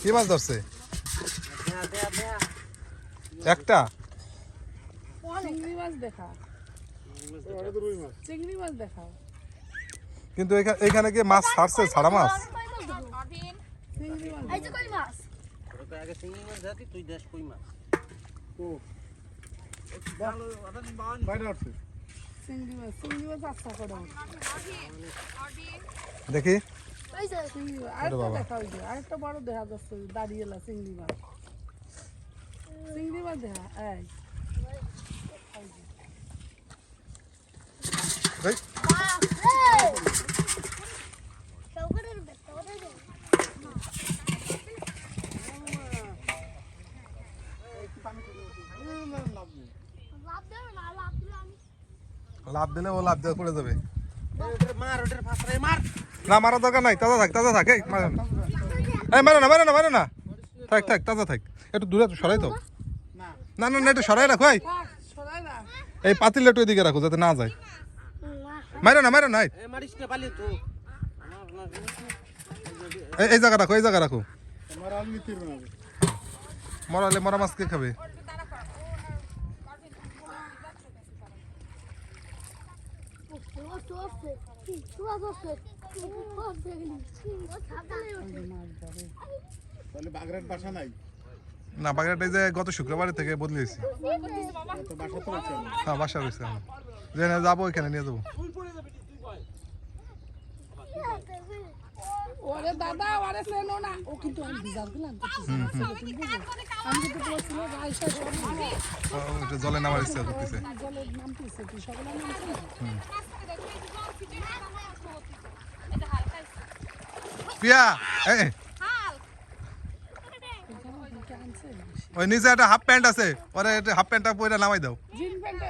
কি মাছ ধরছে একটা চিংড়ি মাছ দেখা চিংড়ি মাছ দেখা কিন্তু এখানে কি মাছ ছাড়ছে ছাড়া মাছ চিংড়ি মাছ এই যে কই মাছ আগে চিংড়ি মাছ ধরতি তুই দেশ কই মাছ চিংড়ি মাছ আচ্ছা করে দেখি এই যে চিংড়ি মাছ আরেকটা দেখা হইছে আরেকটা বড় দেখা যাচ্ছে দাঁড়িয়ে এলা চিংড়ি মাছ দেখা এই এই, বাপ রে চৌকাটের বেতরে দে লাভ দে না লাভ দিলে আমি লাভ দিলে ও লাভ দিয়ে পড়ে যাবে মার ওটার ফাসরে মার না মারা দরকার নাই তাজা থাক এই মারো না এই মারো না থাক তাজা থাক একটু দূরে সরাই তো না একটু সরাই রাখো এই সরাই না এই পাতিল একটু এদিকে রাখো যাতে না যায় মারো না এ মারিস কে পালি তো এই জায়গা রাখো মরালে মরা মাছ কে খাবে না বাগেরহাট এই যে গত শুক্রবার থেকে বদলেছি হ্যাঁ বাসা রয়েছে যে যাবো ওইখানে নিয়ে যাবো ওরে দাদা ওরে সেনো না ও কিন্তু আমি বিজার দিলাম আমি কিন্তু বলছিল রাইসা জলে নামার ইচ্ছা করতেছে জলে নামতেছে কি সকলে নামছে পিয়া এই ওই নিচে একটা হাফ প্যান্ট আছে ওরে হাফ প্যান্টটা পরে নামাই দাও জিন প্যান্ট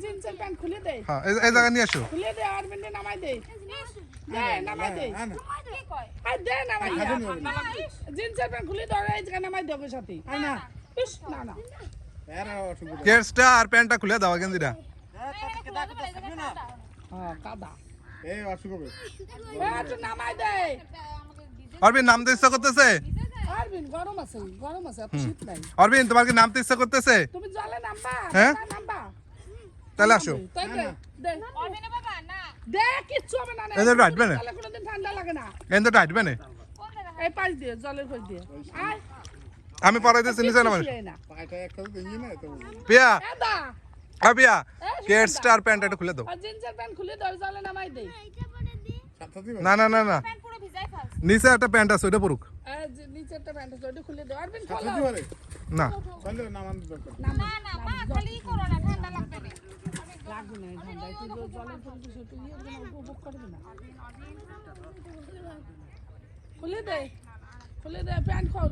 জিন্সের প্যান্ট খুলে দে হ্যাঁ এই জায়গা নিয়ে আসো খুলে দে আর প্যান্টে নামাই দে নামাই দে আর দে নামাই জিন্সের প্যান্ট খুলে দে এই জায়গা নামাই দে ওর সাথে আই না ইস না কেটসটা আর প্যান্টটা খুলে দাও গেঞ্জিটা হ্যাঁ কাদা এই অসুবিধা একটু নামাই দে অরবিন নামতে ইচ্ছা করতেছে আরবিন গরম আছে এত শীত নাই অরবিন তোমার কি নামতে ইচ্ছা করতেছে তুমি জলে নামবা হ্যাঁ? নামবা তাহলে আসো তাই দে দে অরবিনে বাবা না দে কিচ্ছু হবে না এই যে রাখবে না জলে কোনোদিন ঠান্ডা লাগে না এন্ড রাখবে না এই পাশ দিয়ে জলের পাশ দিয়ে আয় আমি পড়াই দিচ্ছি নিচে নামা না পায়টা একটা দেখি না তো পিয়া এদা পিয়া কেটসটা আর প্যান্টটা একটু খুলে দাও আর জিন্সের প্যান্ট খুলে দর জলে নামাই দে সাথে দিবা না নিচে একটা প্যান্ট আছে ওটা পড়ুক এই যে নিচেরটা প্যান্ট আছে ওটা খুলে দে আরবিন সাথে খোলো দিবা রে না চলে নামান দরকার না মা খালি করো না ঠান্ডা লাগবে না লাগবে না ঠান্ডা তুই জলের পরিবেশ তুই উপভোগ করবি না খুলে দে প্যান্ট খোল